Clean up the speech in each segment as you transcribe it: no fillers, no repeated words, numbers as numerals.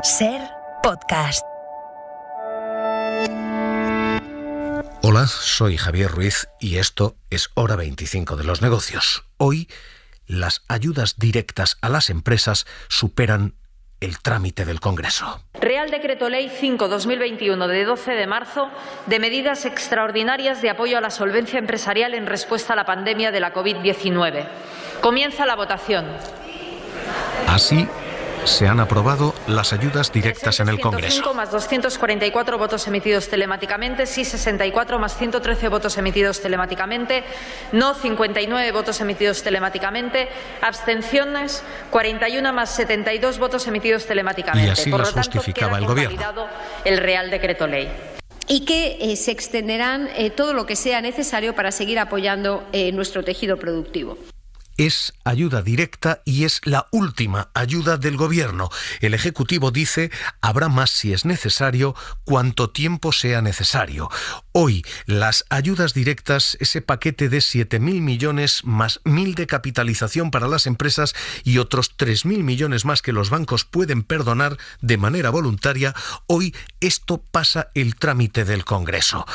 SER Podcast. Hola, soy Javier Ruiz y esto es Hora 25 de los negocios. Hoy, las ayudas directas a las empresas superan el trámite del Congreso. Real Decreto Ley 5/2021 de 12 de marzo de medidas extraordinarias de apoyo a la solvencia empresarial en respuesta a la pandemia de la COVID-19. Comienza la votación. Así se han aprobado las ayudas directas en el Congreso. 105 más 244 votos emitidos telemáticamente, sí 64 más 113 votos emitidos telemáticamente, no 59 votos emitidos telemáticamente, abstenciones 41 más 72 votos emitidos telemáticamente. Y así Por las lo tanto, justificaba queda el Gobierno. convalidado el Real Decreto Ley. Y que se extenderán todo lo que sea necesario para seguir apoyando nuestro tejido productivo. Es ayuda directa y es la última ayuda del Gobierno. El Ejecutivo dice, habrá más si es necesario, cuanto tiempo sea necesario. Hoy, las ayudas directas, ese paquete de 7.000 millones más 1.000 de capitalización para las empresas y otros 3.000 millones más que los bancos pueden perdonar de manera voluntaria, hoy esto pasa el trámite del Congreso.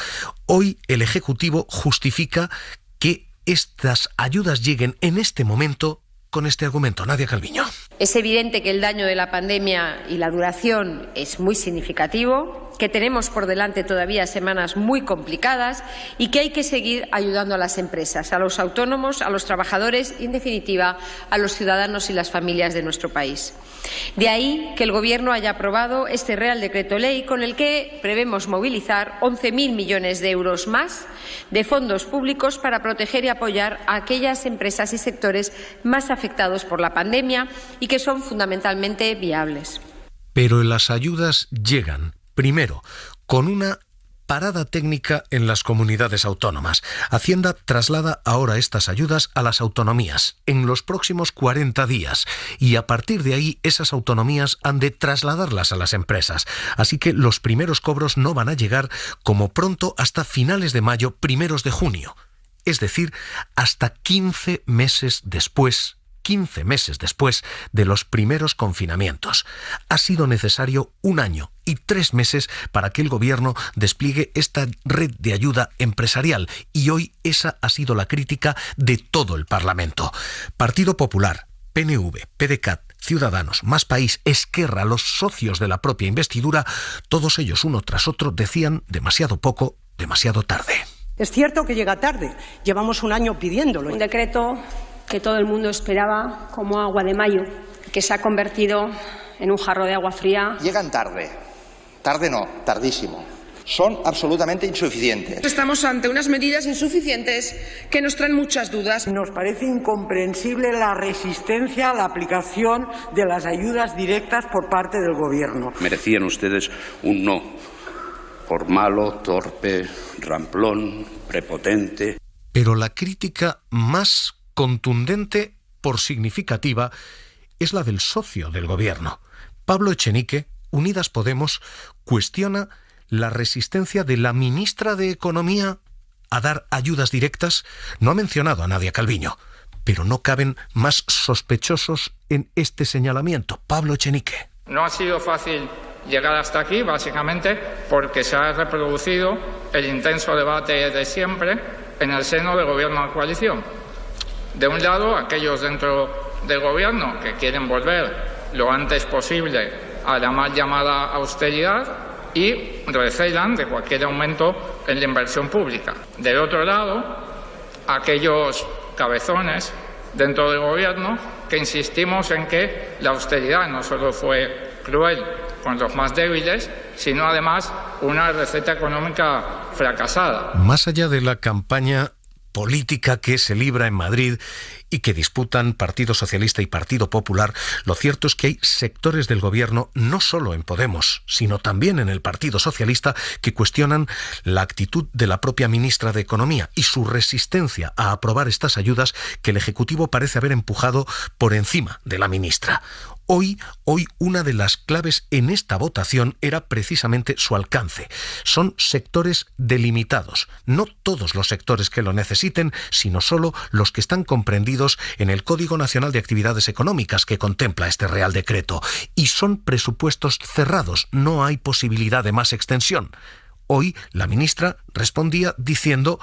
Hoy el Ejecutivo justifica que estas ayudas lleguen en este momento con este argumento. Nadia Calviño. Es evidente que el daño de la pandemia y la duración es muy significativo, que tenemos por delante todavía semanas muy complicadas y que hay que seguir ayudando a las empresas, a los autónomos, a los trabajadores y, en definitiva, a los ciudadanos y las familias de nuestro país. De ahí que el Gobierno haya aprobado este Real Decreto Ley con el que prevemos movilizar 11.000 millones de euros más de fondos públicos para proteger y apoyar a aquellas empresas y sectores más afectados por la pandemia y que son fundamentalmente viables. Pero las ayudas llegan, primero, con una parada técnica en las comunidades autónomas. Hacienda traslada ahora estas ayudas a las autonomías en los próximos 40 días y a partir de ahí esas autonomías han de trasladarlas a las empresas. Así que los primeros cobros no van a llegar como pronto hasta finales de mayo, primeros de junio. Es decir, hasta 15 meses después de los primeros confinamientos. Ha sido necesario 1 año y 3 meses para que el Gobierno despliegue esta red de ayuda empresarial y hoy esa ha sido la crítica de todo el Parlamento. Partido Popular, PNV, PDeCAT, Ciudadanos, Más País, Esquerra, los socios de la propia investidura, todos ellos uno tras otro decían demasiado poco, demasiado tarde. Es cierto que llega tarde, llevamos 1 año pidiéndolo. Un decreto que todo el mundo esperaba como agua de mayo, que se ha convertido en un jarro de agua fría. Llegan tarde. Tarde no, tardísimo. Son absolutamente insuficientes. Estamos ante unas medidas insuficientes que nos traen muchas dudas. Nos parece incomprensible la resistencia a la aplicación de las ayudas directas por parte del Gobierno. Merecían ustedes un no, por malo, torpe, ramplón, prepotente. Pero la crítica más contundente por significativa es la del socio del Gobierno. Pablo Echenique, Unidas Podemos, cuestiona la resistencia de la ministra de Economía a dar ayudas directas. No ha mencionado a Nadia Calviño, pero no caben más sospechosos en este señalamiento. Pablo Echenique. No ha sido fácil llegar hasta aquí, básicamente porque se ha reproducido el intenso debate de siempre en el seno del Gobierno de coalición. De un lado, aquellos dentro del Gobierno que quieren volver lo antes posible a la mal llamada austeridad y recelan de cualquier aumento en la inversión pública. Del otro lado, aquellos cabezones dentro del Gobierno que insistimos en que la austeridad no solo fue cruel con los más débiles, sino además una receta económica fracasada. Más allá de la campaña política que se libra en Madrid y que disputan Partido Socialista y Partido Popular, lo cierto es que hay sectores del Gobierno, no solo en Podemos, sino también en el Partido Socialista, que cuestionan la actitud de la propia ministra de Economía y su resistencia a aprobar estas ayudas que el Ejecutivo parece haber empujado por encima de la ministra. Hoy una de las claves en esta votación era precisamente su alcance. Son sectores delimitados, no todos los sectores que lo necesiten, sino solo los que están comprendidos establecidos en el Código Nacional de Actividades Económicas que contempla este Real Decreto. Y son presupuestos cerrados, no hay posibilidad de más extensión. Hoy la ministra respondía diciendo: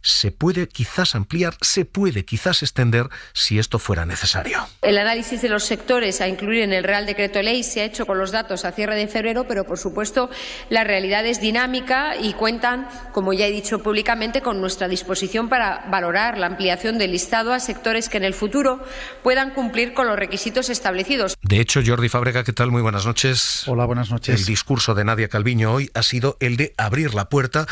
se puede quizás ampliar, se puede quizás extender si esto fuera necesario. El análisis de los sectores a incluir en el Real Decreto Ley se ha hecho con los datos a cierre de febrero, pero por supuesto la realidad es dinámica y cuentan, como ya he dicho públicamente, con nuestra disposición para valorar la ampliación del listado a sectores que en el futuro puedan cumplir con los requisitos establecidos. De hecho, Jordi Fábrega, ¿qué tal? Muy buenas noches. Hola, buenas noches. El discurso de Nadia Calviño hoy ha sido el de abrir la puerta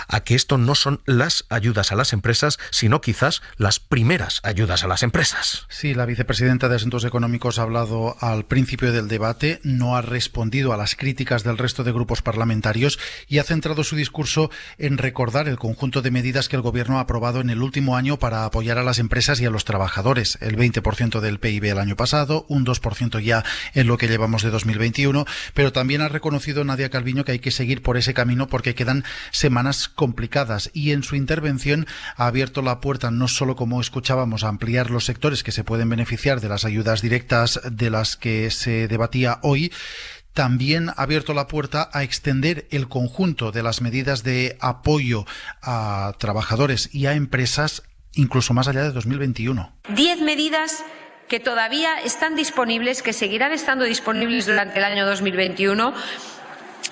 a que esto no son las ayudas a las empresas, sino quizás las primeras ayudas a las empresas. Sí, la vicepresidenta de Asuntos Económicos ha hablado al principio del debate, no ha respondido a las críticas del resto de grupos parlamentarios y ha centrado su discurso en recordar el conjunto de medidas que el Gobierno ha aprobado en el último año para apoyar a las empresas y a los trabajadores. El 20% del PIB el año pasado, un 2% ya en lo que llevamos de 2021, pero también ha reconocido Nadia Calviño que hay que seguir por ese camino porque quedan semanas complicadas, y en su intervención ha abierto la puerta no solo, como escuchábamos, a ampliar los sectores que se pueden beneficiar de las ayudas directas de las que se debatía hoy, también ha abierto la puerta a extender el conjunto de las medidas de apoyo a trabajadores y a empresas incluso más allá de 2021. 10 medidas que todavía están disponibles, que seguirán estando disponibles durante el año 2021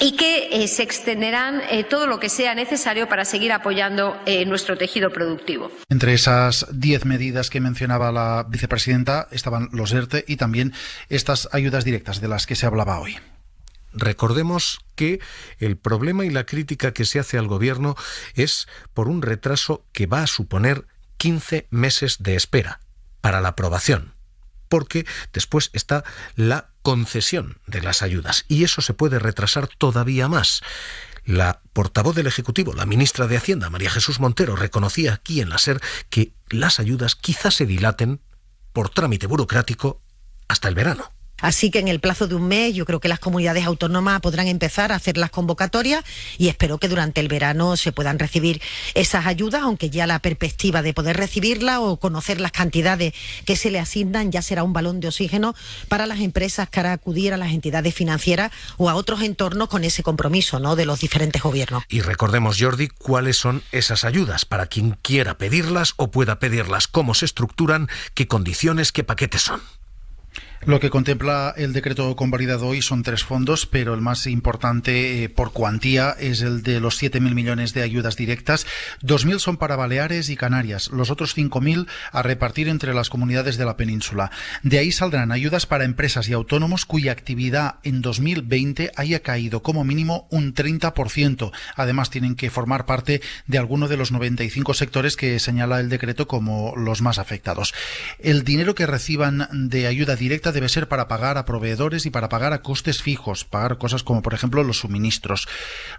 y que se extenderán todo lo que sea necesario para seguir apoyando nuestro tejido productivo. Entre esas 10 medidas que mencionaba la vicepresidenta estaban los ERTE y también estas ayudas directas de las que se hablaba hoy. Recordemos que el problema y la crítica que se hace al Gobierno es por un retraso que va a suponer 15 meses de espera para la aprobación, porque después está la concesión de las ayudas y eso se puede retrasar todavía más. La portavoz del Ejecutivo, la ministra de Hacienda, María Jesús Montero, reconocía aquí en la SER que las ayudas quizás se dilaten por trámite burocrático hasta el verano. Así que en el plazo de un mes yo creo que las comunidades autónomas podrán empezar a hacer las convocatorias y espero que durante el verano se puedan recibir esas ayudas, aunque ya la perspectiva de poder recibirlas o conocer las cantidades que se le asignan ya será un balón de oxígeno para las empresas que hará acudir a las entidades financieras o a otros entornos con ese compromiso, ¿no?, de los diferentes gobiernos. Y recordemos, Jordi, cuáles son esas ayudas para quien quiera pedirlas o pueda pedirlas, cómo se estructuran, qué condiciones, qué paquetes son. Lo que contempla el decreto convalidado hoy son 3 fondos, pero el más importante por cuantía es el de los 7.000 millones de ayudas directas. 2.000 son para Baleares y Canarias, los otros 5.000 a repartir entre las comunidades de la península. De ahí saldrán ayudas para empresas y autónomos cuya actividad en 2020 haya caído como mínimo un 30%. Además, tienen que formar parte de alguno de los 95 sectores que señala el decreto como los más afectados. El dinero que reciban de ayuda directa debe ser para pagar a proveedores y para pagar a costes fijos, pagar cosas como por ejemplo los suministros.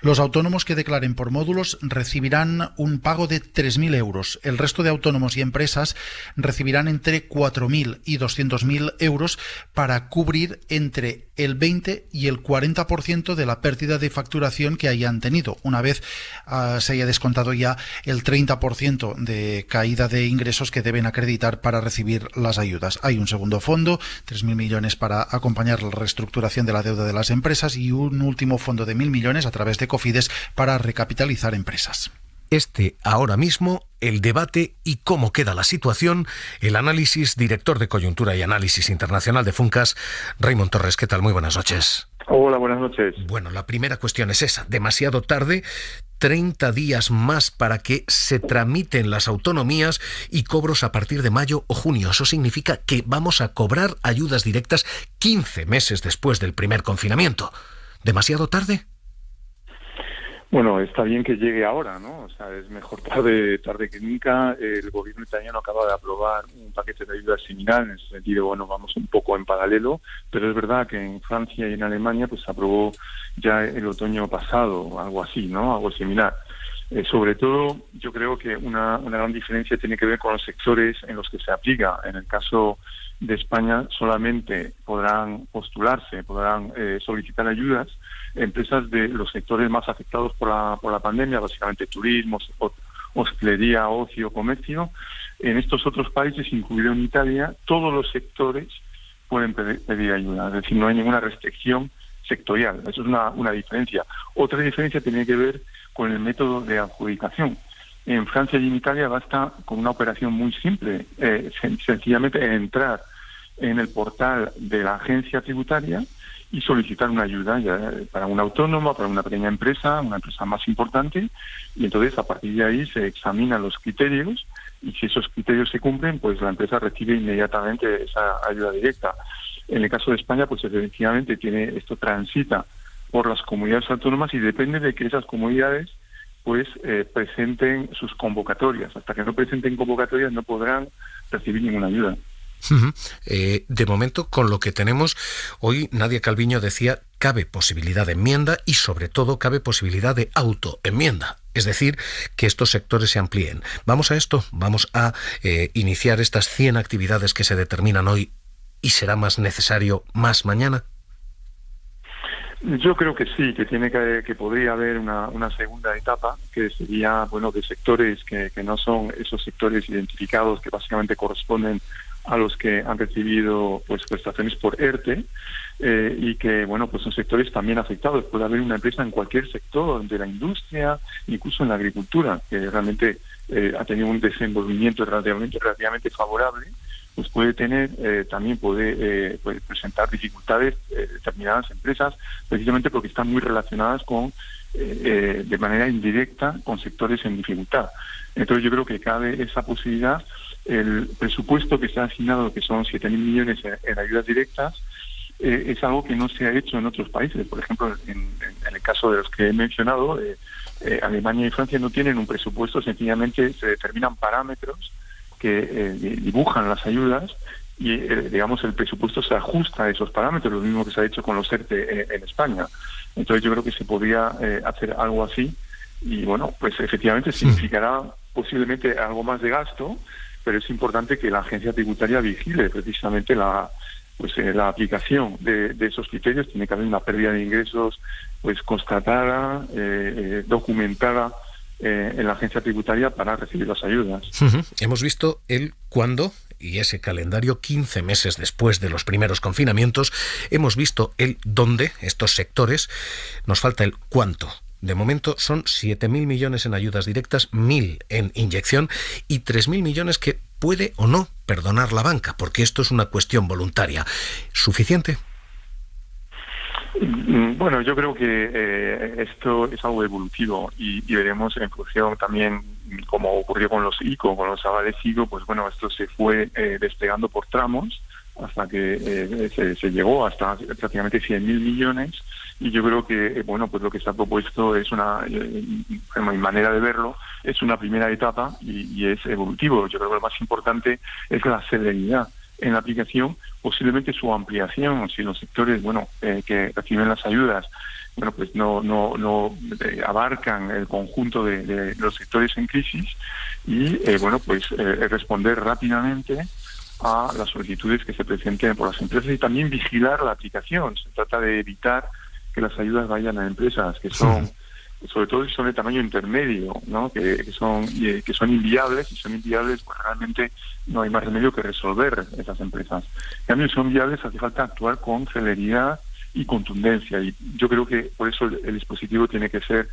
Los autónomos que declaren por módulos recibirán un pago de 3.000 euros. El resto de autónomos y empresas recibirán entre 4.000 y 200.000 euros para cubrir entre el 20 y el 40% de la pérdida de facturación que hayan tenido, una vez se haya descontado ya el 30% de caída de ingresos que deben acreditar para recibir las ayudas. Hay un segundo fondo, 3.000 millones para acompañar la reestructuración de la deuda de las empresas y un último fondo de 1.000 millones a través de Cofides para recapitalizar empresas. Ahora mismo, el debate y cómo queda la situación, el análisis, director de Coyuntura y Análisis Internacional de Funcas, Raymond Torres. ¿Qué tal? Muy buenas noches. Hola, buenas noches. Bueno, la primera cuestión es esa, demasiado tarde, 30 días más para que se tramiten las autonomías y cobros a partir de mayo o junio. Eso significa que vamos a cobrar ayudas directas 15 meses después del primer confinamiento. ¿Demasiado tarde? Bueno, está bien que llegue ahora, ¿no? O sea, es mejor tarde que nunca. El gobierno italiano acaba de aprobar un paquete de ayudas similar, en ese sentido, bueno, vamos un poco en paralelo, pero es verdad que en Francia y en Alemania pues se aprobó ya el otoño pasado, algo así, ¿no? Algo similar. Sobre todo, yo creo que una gran diferencia tiene que ver con los sectores en los que se aplica. En el caso de España solamente podrán postularse, podrán solicitar ayudas empresas de los sectores más afectados por la pandemia, básicamente turismo, hostelería, ocio, comercio. En estos otros países, incluido en Italia, todos los sectores pueden pedir ayuda, es decir, no hay ninguna restricción sectorial. Eso es una diferencia. Otra diferencia tiene que ver con el método de adjudicación. En Francia y en Italia basta con una operación muy simple, sencillamente entrar en el portal de la agencia tributaria y solicitar una ayuda para un autónomo, para una pequeña empresa, una empresa más importante, y entonces a partir de ahí se examinan los criterios, y si esos criterios se cumplen, pues la empresa recibe inmediatamente esa ayuda directa. En el caso de España, pues efectivamente esto transita por las comunidades autónomas y depende de que esas comunidades pues presenten sus convocatorias. Hasta que no presenten convocatorias no podrán recibir ninguna ayuda. De momento, con lo que tenemos hoy, Nadia Calviño decía, cabe posibilidad de enmienda y sobre todo cabe posibilidad de autoenmienda. Es decir, que estos sectores se amplíen. Vamos a esto, vamos a iniciar estas 100 actividades que se determinan hoy y será más necesario más mañana. Yo creo que sí, que podría haber una segunda etapa, que sería, de sectores que no son esos sectores identificados que básicamente corresponden a los que han recibido prestaciones por ERTE, y que son sectores también afectados. Puede haber una empresa en cualquier sector de la industria, incluso en la agricultura, que realmente ha tenido un desenvolvimiento relativamente favorable, pues puede presentar dificultades determinadas empresas, precisamente porque están muy relacionadas de manera indirecta con sectores en dificultad. Entonces yo creo que cabe esa posibilidad. El presupuesto que se ha asignado, que son 7.000 millones en ayudas directas, es algo que no se ha hecho en otros países. Por ejemplo, en el caso de los que he mencionado, Alemania y Francia no tienen un presupuesto, sencillamente se determinan parámetros que dibujan las ayudas y, el presupuesto se ajusta a esos parámetros, lo mismo que se ha hecho con los ERTE en España. Entonces yo creo que se podría hacer algo así y, pues efectivamente significará posiblemente algo más de gasto, pero es importante que la agencia tributaria vigile precisamente la aplicación de esos criterios. Tiene que haber una pérdida de ingresos constatada, documentada en la agencia tributaria para recibir las ayudas. Hemos visto el cuándo y ese calendario 15 meses después de los primeros confinamientos. Hemos visto el dónde, estos sectores. Nos falta el cuánto. De momento son 7.000 millones en ayudas directas, 1.000 en inyección y 3.000 millones que puede o no perdonar la banca, porque esto es una cuestión voluntaria. ¿Suficiente? Bueno, yo creo que esto es algo evolutivo y veremos en función también, como ocurrió con los ICO, con los avales ICO, esto se fue desplegando por tramos hasta que se llegó hasta prácticamente 100.000 millones. Y yo creo que lo que está propuesto es en mi manera de verlo, es una primera etapa y es evolutivo. Yo creo que lo más importante es la celeridad en la aplicación, posiblemente su ampliación, si los sectores que reciben las ayudas no abarcan el conjunto de los sectores en crisis y responder rápidamente a las solicitudes que se presenten por las empresas y también vigilar la aplicación. Se trata de evitar que las ayudas vayan a empresas que son, sobre todo si son de tamaño intermedio, que son inviables, y son inviables, pues realmente no hay más remedio que resolver esas empresas. En cambio, si son viables, hace falta actuar con celeridad y contundencia, y yo creo que por eso el dispositivo tiene que ser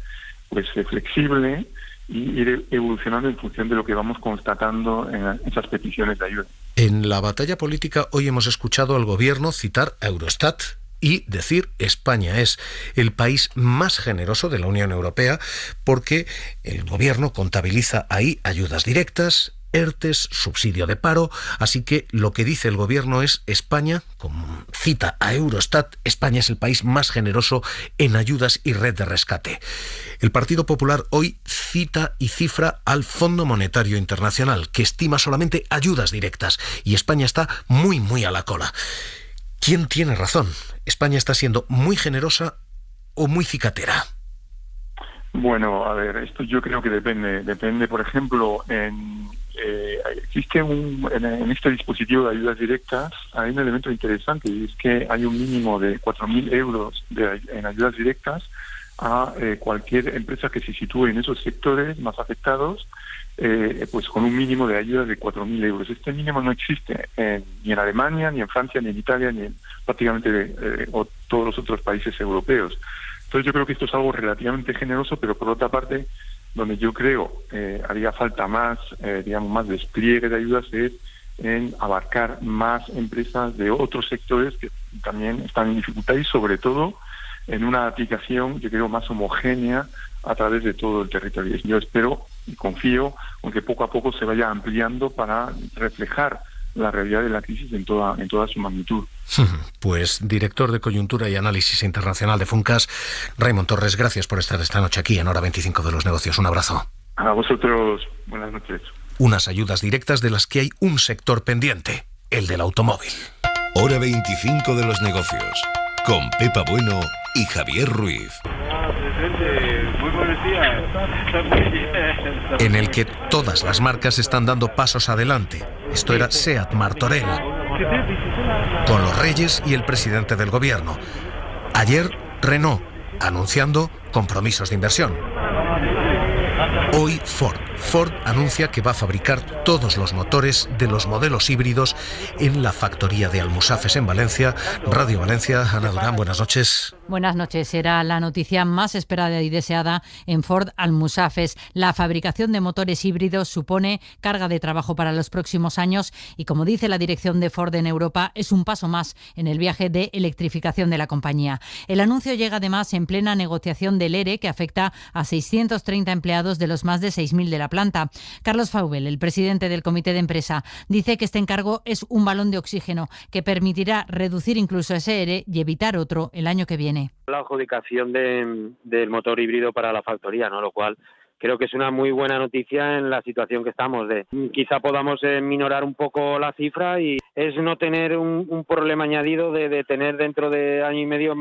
flexible y ir evolucionando en función de lo que vamos constatando en esas peticiones de ayuda. En la batalla política hoy hemos escuchado al gobierno citar a Eurostat y decir España es el país más generoso de la Unión Europea porque el gobierno contabiliza ahí ayudas directas, ERTES, subsidio de paro, así que lo que dice el gobierno es España, como cita a Eurostat, España es el país más generoso en ayudas y red de rescate. El Partido Popular hoy cita y cifra al Fondo Monetario Internacional, que estima solamente ayudas directas, y España está muy, muy a la cola. ¿Quién tiene razón? ¿España está siendo muy generosa o muy cicatera? Bueno, a ver, esto yo creo que depende. Depende, por ejemplo, existe en este dispositivo de ayudas directas, hay un elemento interesante y es que hay un mínimo de 4.000 euros en ayudas directas a cualquier empresa que se sitúe en esos sectores más afectados, pues con un mínimo de ayuda de 4.000 euros. Este mínimo no existe ni en Alemania, ni en Francia, ni en Italia, ni en prácticamente todos los otros países europeos. Entonces yo creo que esto es algo relativamente generoso, pero por otra parte, donde yo creo haría falta más, más despliegue de ayudas es en abarcar más empresas de otros sectores que también están en dificultad y sobre todo en una aplicación, yo creo, más homogénea a través de todo el territorio. Yo espero y confío en que poco a poco se vaya ampliando para reflejar la realidad de la crisis en toda su magnitud. Pues director de Coyuntura y Análisis Internacional de Funcas, Raimon Torres, gracias por estar esta noche aquí en Hora 25 de los Negocios. Un abrazo. A vosotros, buenas noches. Unas ayudas directas de las que hay un sector pendiente, el del automóvil. Hora 25 de los Negocios, con Pepa Bueno y Javier Ruiz. Muy buenos días. En el que todas las marcas están dando pasos adelante. Esto era Seat Martorell, con los Reyes y el presidente del gobierno. Ayer, Renault, anunciando compromisos de inversión. Hoy, Ford anuncia que va a fabricar todos los motores de los modelos híbridos en la factoría de Almusafes en Valencia. Radio Valencia, Ana Durán, buenas noches. Buenas noches. Será la noticia más esperada y deseada en Ford Almusafes. La fabricación de motores híbridos supone carga de trabajo para los próximos años y, como dice la dirección de Ford en Europa, es un paso más en el viaje de electrificación de la compañía. El anuncio llega además en plena negociación del ERE, que afecta a 630 empleados de los más de 6.000 de la planta. Carlos Faubel, el presidente del comité de empresa, dice que este encargo es un balón de oxígeno que permitirá reducir incluso ese ERE y evitar otro el año que viene. La adjudicación del motor híbrido para la factoría, ¿no? Lo cual creo que es una muy buena noticia en la situación que estamos. Quizá podamos minorar un poco la cifra y es no tener un problema añadido de tener dentro de año y medio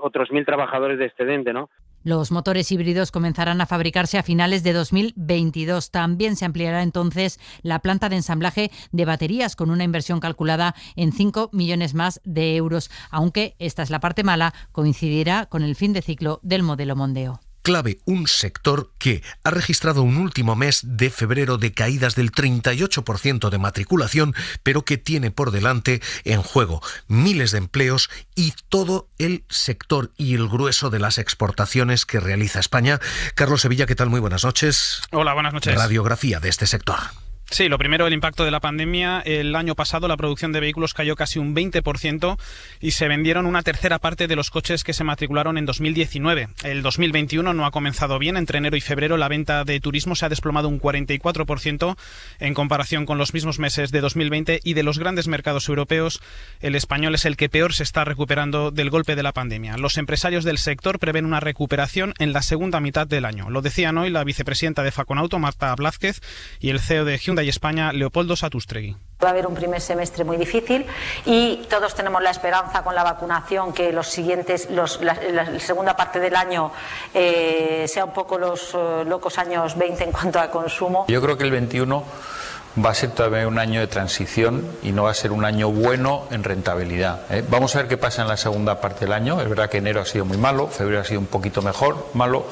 otros 1.000 trabajadores de excedente, ¿no? Los motores híbridos comenzarán a fabricarse a finales de 2022. También se ampliará entonces la planta de ensamblaje de baterías con una inversión calculada en 5 millones más de euros, aunque esta es la parte mala, coincidirá con el fin de ciclo del modelo Mondeo. Clave un sector que ha registrado un último mes de febrero de caídas del 38% de matriculación, pero que tiene por delante en juego miles de empleos y todo el sector y el grueso de las exportaciones que realiza España. Carlos Sevilla, ¿qué tal? Muy buenas noches. Hola, buenas noches. Radiografía de este sector. Sí, lo primero, el impacto de la pandemia. El año pasado la producción de vehículos cayó casi un 20% y se vendieron una tercera parte de los coches que se matricularon en 2019. El 2021 no ha comenzado bien. Entre enero y febrero la venta de turismo se ha desplomado un 44% en comparación con los mismos meses de 2020 y de los grandes mercados europeos, el español es el que peor se está recuperando del golpe de la pandemia. Los empresarios del sector prevén una recuperación en la segunda mitad del año. Lo decían hoy la vicepresidenta de Faconauto, Marta Blázquez, y el CEO de Hyundai España, Leopoldo Satustegui. Va a haber un primer semestre muy difícil y todos tenemos la esperanza con la vacunación que la segunda parte del año sea un poco los locos años 20 en cuanto a consumo. Yo creo que el 21 va a ser todavía un año de transición y no va a ser un año bueno en rentabilidad. Vamos a ver qué pasa en la segunda parte del año. Es verdad que enero ha sido muy malo, febrero ha sido un poquito malo,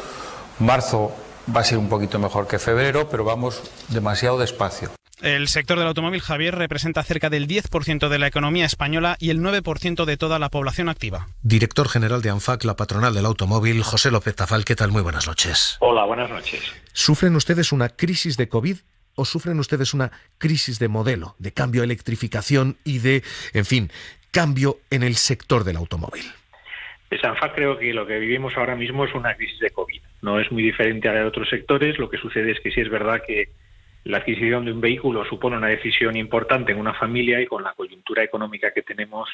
marzo va a ser un poquito mejor que febrero, pero vamos demasiado despacio. El sector del automóvil, Javier, representa cerca del 10% de la economía española y el 9% de toda la población activa. Director general de ANFAC, la patronal del automóvil, José López Tafal, ¿qué tal? Muy buenas noches. Hola, buenas noches. ¿Sufren ustedes una crisis de COVID o sufren ustedes una crisis de modelo, de cambio a electrificación y de, en fin, cambio en el sector del automóvil? Pues ANFAC creo que lo que vivimos ahora mismo es una crisis de COVID. No es muy diferente a la de otros sectores. Lo que sucede es que sí es verdad que la adquisición de un vehículo supone una decisión importante en una familia y con la coyuntura económica que tenemos,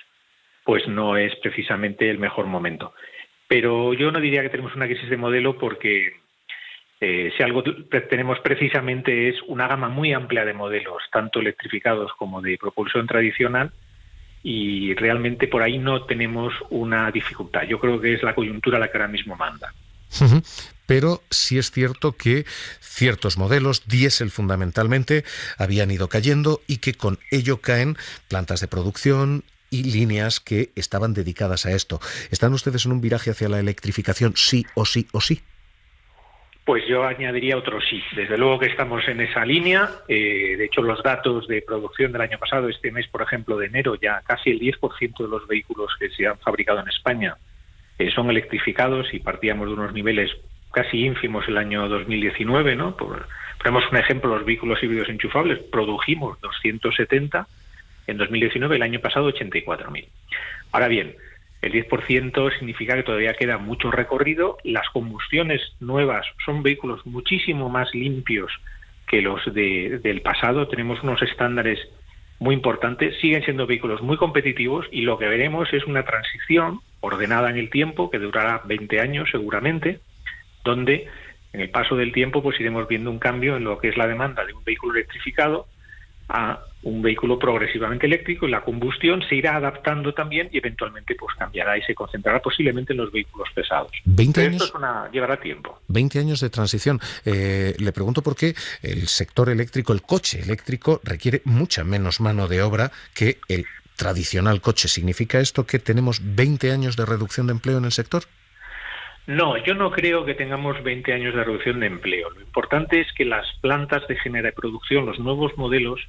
pues no es precisamente el mejor momento. Pero yo no diría que tenemos una crisis de modelo porque si algo tenemos precisamente es una gama muy amplia de modelos, tanto electrificados como de propulsión tradicional, y realmente por ahí no tenemos una dificultad. Yo creo que es la coyuntura la que ahora mismo manda. Pero sí es cierto que ciertos modelos, diésel fundamentalmente, habían ido cayendo y que con ello caen plantas de producción, y líneas que estaban dedicadas a esto. ¿Están ustedes en un viraje hacia la electrificación sí o sí o sí? Pues yo añadiría otro sí. Desde luego que estamos en esa línea. De hecho, los datos de producción del año pasado, este mes, por ejemplo, de enero, ya casi el 10% de los vehículos que se han fabricado en España son electrificados, y partíamos de unos niveles casi ínfimos el año 2019, ¿no? Ponemos un ejemplo, los vehículos híbridos enchufables, produjimos 270, en 2019, el año pasado 84.000. Ahora bien, el 10% significa que todavía queda mucho recorrido. Las combustiones nuevas son vehículos muchísimo más limpios que los del pasado. Tenemos unos estándares muy importantes. Siguen siendo vehículos muy competitivos, y lo que veremos es una transición ordenada en el tiempo que durará 20 años seguramente, donde en el paso del tiempo pues iremos viendo un cambio en lo que es la demanda de un vehículo electrificado a un vehículo progresivamente eléctrico, y la combustión se irá adaptando también, y eventualmente pues cambiará y se concentrará posiblemente en los vehículos pesados. 20 años. Esto llevará tiempo. 20 años de transición. Le pregunto por qué el sector eléctrico, el coche eléctrico, requiere mucha menos mano de obra que el tradicional coche. ¿Significa esto que tenemos 20 años de reducción de empleo en el sector? No, yo no creo que tengamos 20 años de reducción de empleo. Lo importante es que las plantas de producción, los nuevos modelos,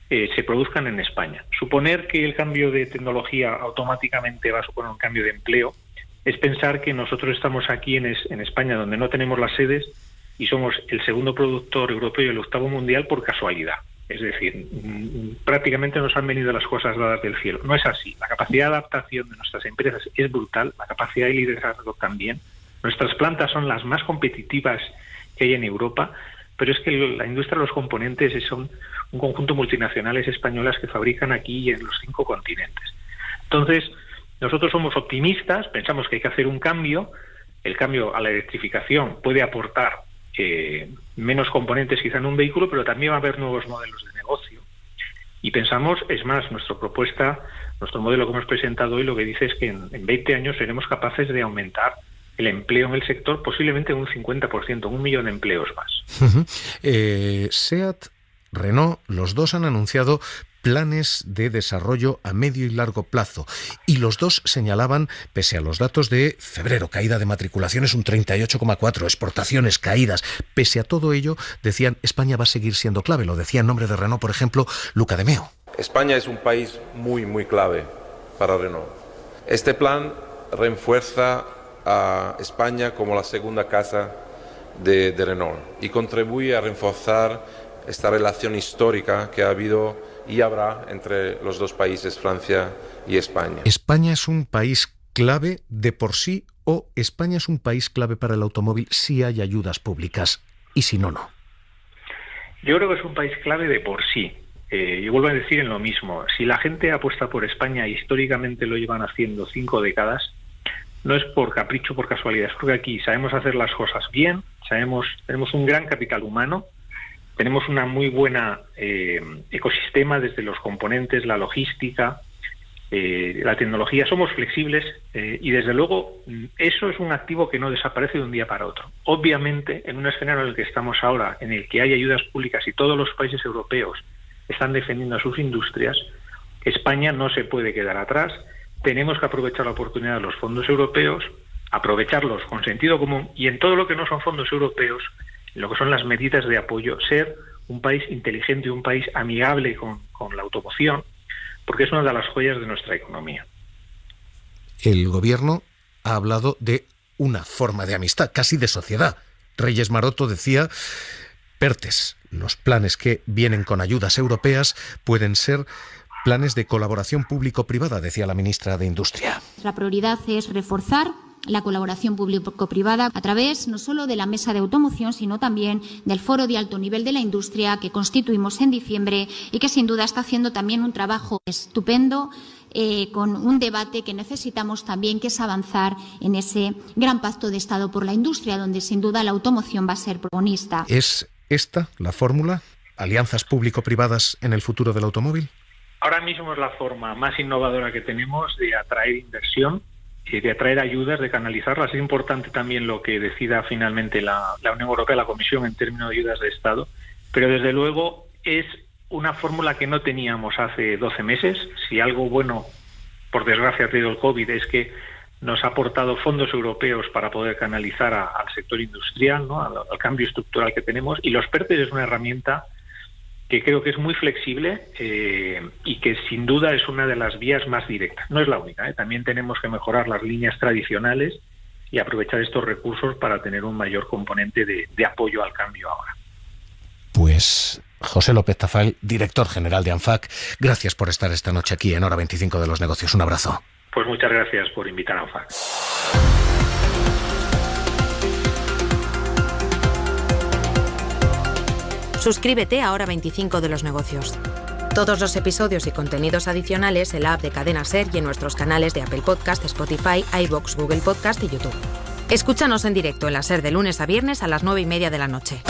se produzcan en España. Suponer que el cambio de tecnología automáticamente va a suponer un cambio de empleo es pensar que nosotros estamos aquí en España, donde no tenemos las sedes, y somos el segundo productor europeo y el octavo mundial por casualidad. Es decir, prácticamente nos han venido las cosas dadas del cielo. No es así. La capacidad de adaptación de nuestras empresas es brutal, la capacidad de liderazgo también. Nuestras plantas son las más competitivas que hay en Europa, pero es que la industria de los componentes son un conjunto de multinacionales españolas que fabrican aquí y en los 5 continentes. Entonces, nosotros somos optimistas, pensamos que hay que hacer un cambio. El cambio a la electrificación puede aportar menos componentes quizá en un vehículo, pero también va a haber nuevos modelos de negocio. Y pensamos, es más, nuestra propuesta, nuestro modelo que hemos presentado hoy, lo que dice es que en 20 años seremos capaces de aumentar el empleo en el sector posiblemente un 50%, 1 millón de empleos más. SEAT, Renault, los dos han anunciado planes de desarrollo a medio y largo plazo, y los dos señalaban, pese a los datos de febrero, caída de matriculaciones un 38,4%, exportaciones caídas, pese a todo ello, decían, España va a seguir siendo clave. Lo decía en nombre de Renault, por ejemplo, Luca de Meo. España es un país muy, muy clave para Renault. Este plan refuerza a España como la segunda casa de Renault y contribuye a reforzar esta relación histórica que ha habido y habrá entre los dos países, Francia y España. ¿España es un país clave de por sí, o España es un país clave para el automóvil si hay ayudas públicas, y si no, no? Yo creo que es un país clave de por sí. Yo vuelvo a decir en lo mismo. Si la gente apuesta por España, y históricamente lo llevan haciendo 5 décadas, no es por capricho, por casualidad, es porque aquí sabemos hacer las cosas bien, tenemos un gran capital humano, tenemos una muy buena ecosistema desde los componentes, la logística, la tecnología, somos flexibles y desde luego eso es un activo que no desaparece de un día para otro. Obviamente, en un escenario en el que estamos ahora, en el que hay ayudas públicas y todos los países europeos están defendiendo a sus industrias, España no se puede quedar atrás. Tenemos que aprovechar la oportunidad de los fondos europeos, aprovecharlos con sentido común, y en todo lo que no son fondos europeos, lo que son las medidas de apoyo, ser un país inteligente, un país amigable con la automoción, porque es una de las joyas de nuestra economía. El gobierno ha hablado de una forma de amistad, casi de sociedad. Reyes Maroto decía, PERTES, los planes que vienen con ayudas europeas pueden ser planes de colaboración público-privada, decía la ministra de Industria. La prioridad es reforzar la colaboración público-privada a través no solo de la Mesa de Automoción, sino también del Foro de Alto Nivel de la Industria que constituimos en diciembre y que sin duda está haciendo también un trabajo estupendo con un debate que necesitamos también, que es avanzar en ese gran pacto de Estado por la industria, donde sin duda la automoción va a ser protagonista. ¿Es esta la fórmula? ¿Alianzas público-privadas en el futuro del automóvil? Ahora mismo es la forma más innovadora que tenemos de atraer inversión, de atraer ayudas, de canalizarlas. Es importante también lo que decida finalmente la Unión Europea, la Comisión, en términos de ayudas de Estado, pero desde luego es una fórmula que no teníamos hace 12 meses. Si algo bueno por desgracia, ha tenido el COVID es que nos ha aportado fondos europeos para poder canalizar al sector industrial, ¿no? al cambio estructural que tenemos, y los PERTE es una herramienta que creo que es muy flexible y que sin duda es una de las vías más directas. No es la única, también tenemos que mejorar las líneas tradicionales y aprovechar estos recursos para tener un mayor componente de apoyo al cambio ahora. Pues José López Tafall, director general de ANFAC, gracias por estar esta noche aquí en Hora 25 de los Negocios. Un abrazo. Pues muchas gracias por invitar a ANFAC. Suscríbete a Hora 25 de los Negocios. Todos los episodios y contenidos adicionales en la app de Cadena SER y en nuestros canales de Apple Podcast, Spotify, iVoox, Google Podcast y YouTube. Escúchanos en directo en la SER de lunes a viernes a las 9:30 de la noche.